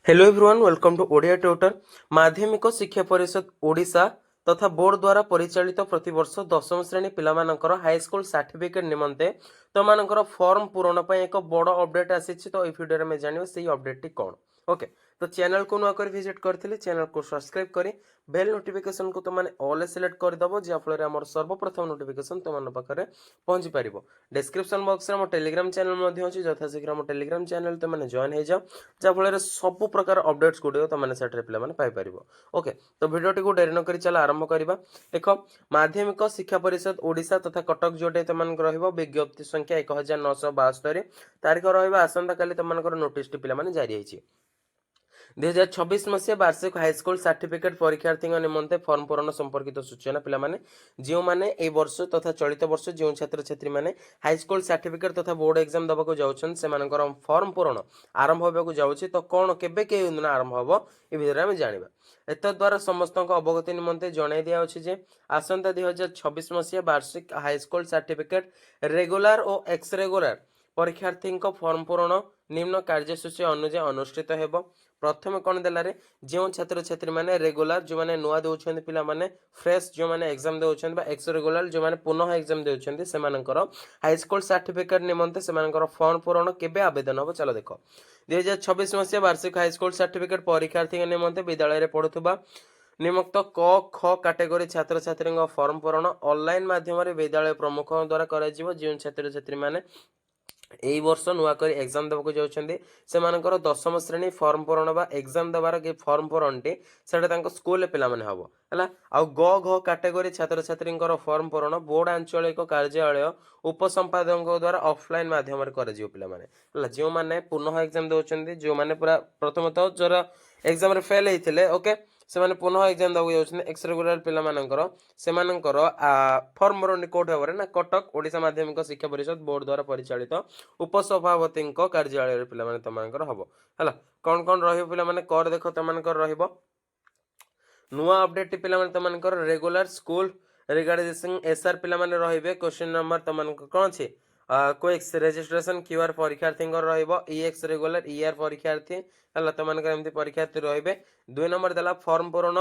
Hello everyone, welcome to Odia tutor. माध्यमिक शिक्षा परिषद ओडिशा तथा बोर्ड द्वारा परिचालित प्रतिवर्ष दशम श्रेणी पिलामानंकर हाईस्कूल सर्टिफिकेट निमंते तो फॉर्म पूरण पर एक बड़ अपडेट आसी। तो ये वीडियो में जानिबा से अपडेट टी कौन। ओके, तो चैनल को नुआ कर विजिट करथिले, चैनल को सब्सक्राइब करी बेल नोटिफिकेशन को तुम ऑल सिलेक्ट कर दबो, जहाँफल आम सर्वप्रथम नोटिफिकेशन तुम पाखे पहुंची पार। डिस्क्रिप्शन बॉक्स में टेलीग्राम चैनल अच्छी, यथाशीघ्र मो टेलीग्राम चैनल तुमने जॉइन हो जाओ, जहाँफल सब प्रकार अपडेट्स गुड़िक तुमने से पाइपर। ओके, तो भिडियो को डेरी नक चल आरंभ करवा। देख, माध्यमिक शिक्षा परिषद ओडिशा तथा कटक जोटे तुम विज्ञप्ति संख्या 1972 तारीख रसंता काली तुम नोटिस टी पे जारी है। 2026 मसीहा वार्षिक हाईस्कूल सर्टिफिकेट परीक्षार्थी निमंते फॉर्म पूरण संपर्कित सूचना पिलामाने जो मैंने ए वर्ष तथा चलित वर्ष जो छात्र छात्री मैंने हाईस्कूल सर्टिफिकेट तथा बोर्ड एग्जाम दबाक जाऊँ से फॉर्म पूरण आरंभ होगा जाऊँगी। तो कौन केबे के दिन आरंभ हम ये भिडियो में जाना। एत द्वारा समस्त अवगति निमंते जन दिया आसंता 2026 मसीहा वार्षिक हाईस्कूल सर्टिफिकेट रेगुलर और एक्स रेगुलर परीक्षार्थी फॉर्म पूरण निम्न कार्यसूची अनुसार अनुष्ठित हो। प्रथम कौन देलारे जो छात्र छात्री मैंने रेगुलर जो मैंने नुआ दौरान पिला माने फ्रेश जो मैंने एग्जाम दौरान एक्स रेगुलर जो मैंने पुनः एग्जाम दौरान से हाईस्कूल सर्टिफिकेट निमंते से फॉर्म पूरण केबे आवेदन हम। चलो देख, 2026 मसीहा वार्षिक हाईस्कूल सर्टिफिकेट परीक्षार्थी निमंते विद्यालय पढ़ुवा निम्नोक्त क ख कैटेगरी छात्र छात्री फॉर्म पूरण ऑनलाइन माध्यम विद्यालय प्रमुख द्वारा कर जो छात्र छात्री मैंने यही वर्ष नुआक एग्जाम देवाक जाऊँच दशम श्रेणी फॉर्म पूरण बा एग्जाम देवार कि फॉर्म पूरण टी स्कूल पे हम है। आ घ कैटेगरी छात्र छात्री फॉर्म पूरण बोर्ड आंचलिक कार्यालय उपसंपादक द्वारा ऑफलाइन माध्यम कर जो मैंने पुनः एग्जाम दौरान जो मैंने पूरा प्रथमतः जोर एग्जाम फेल होते ओके से पुनः एग्जाम देवाक एक्स रेगुलर पिलाମାନଙ୍କର ସେମାନଙ୍କର फॉर्म पूरण कोट भाव ना कटक ओडिशा माध्यमिक शिक्षा परिषद बोर्ड द्वारा परिचालित उपसभापति कार्यालय पे तुम हम है। कौन कौन रही कर देख तुम नुआ अपडेट पे तुम रेगुलर स्कूल रिगार्डिंग एसआर पे रे क्वेश्चन नंबर तुम कौन अच्छी क्विक्स रजिस्ट्रेशन क्यूआर परीक्षार्थी ईएक्स रेगुलर ईआर परीक्षार्थी है तुम परीक्षार्थी रे। 2 नंबर देला फॉर्म पूरण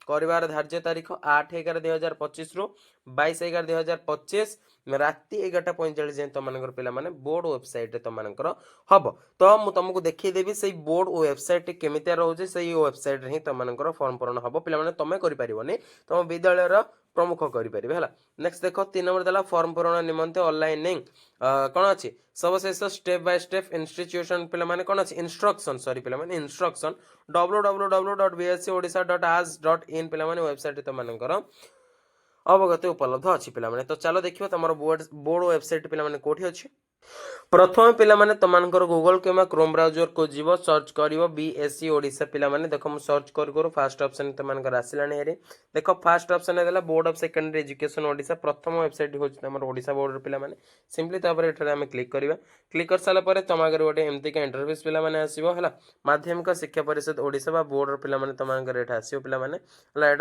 कर धार्य तारीख 8/11/2025 रु 22/11/2025 राति 11:45 जाए तुम पे बोर्ड वेबसाइट तुम हम। तो मुझे तुमको देखीदेवी से बोर्ड वेबसाइट केमी रोचे से वेबसाइट ही तुम फॉर्म पूरण हम पे तुम कर तुम विद्यालय प्रमुख करें है। नेक्स्ट देख, 3 नंबर देला फॉर्म पूरण निमंते ऑनलाइन कौन अच्छी सबशेष स्टेप बाय स्टेप इंस्टीट्यूशन पे कौन अच्छी इंस्ट्रक्शन सॉरी पे इंस्ट्रक्शन www.bscodisha.as.in पे वेबसाइट तुम अवगत उपलब्ध अच्छी पे। तो चलो देखिए तुम बोर्ड वेबसाइट पे कौटी अच्छी। प्रथम पे तुम गूगल कि क्रोम ब्राउजर को जीव सर्च कर बीएससी ओडिशा पे देख मुझे सर्च कर फास्ट ऑप्शन तुम आसला हेरी। देख फास्ट ऑप्शन है board of secondary education Odisha प्रथम वेबसाइट हूँ ओडिशा बोर्ड पे सिंपली आम क्लिक करवा। क्लिक कर सारापर तुम आगे गोटे एमती का इंटरफेस पे आसो है। माध्यमिक शिक्षा परिषद ओडिशा बोर्ड पे तुम आसो पे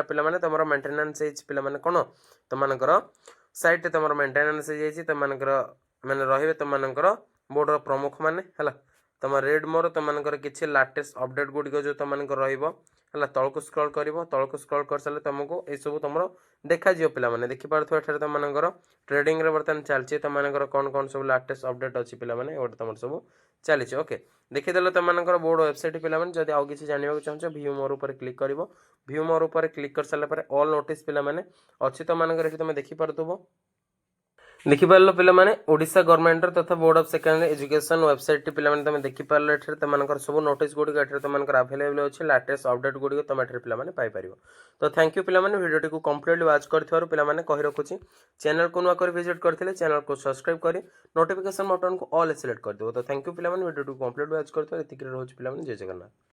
पे तुम मेन्टेनान्स पे कौन तुम सैट तुम मेन्टेनान्स तुम मैंने रे तुम बोर्डर प्रमुख मैंने है। तुम रेड मोर तुम किसी लाटेस्ट अपडेट गुड़िक जो तुम है तौक स्क्रॉल कर तौक स्क्रॉल कर सारे तुमको ये सब तुम देखा पे देखिपे तुम ट्रेडिंग बर्तमान चलती तुम कौन कौन सब लाटेस्ट अपडेट अच्छी पे गोटे तुम सब चली। ओके, देखीदे तुम बोर्ड वेबसाइट पे जब आउ कि जानवा चाहो भ्यू मोर पर क्लिक कर भ्यू मोर पर क्लिक कर सारापर ऑल नोटिस पे अच्छी तुम देखिपे देखिपार पे ओडिशा गवर्नमेंट तथा board of secondary education website पे तुम देखिपार तुम सब नोटिस गुड़िक तुम आवेलेबल अच्छे लाटेस्ट अपडेट गुड़िक तुम पे पाइपर। तो थैंक यू पे भिडियो को कंप्लीटली वाच कर कही रखुच्छी। चैनल को नुआ विजिट करते चैनल को सब्सक्राइब कर नोटिफिकेशन बटन को ऑल सिलेक्ट कर दो। तो थैंक यू पे भिडियो को कंप्लीट वाच कर रोचे पे जय जगन्नाथ।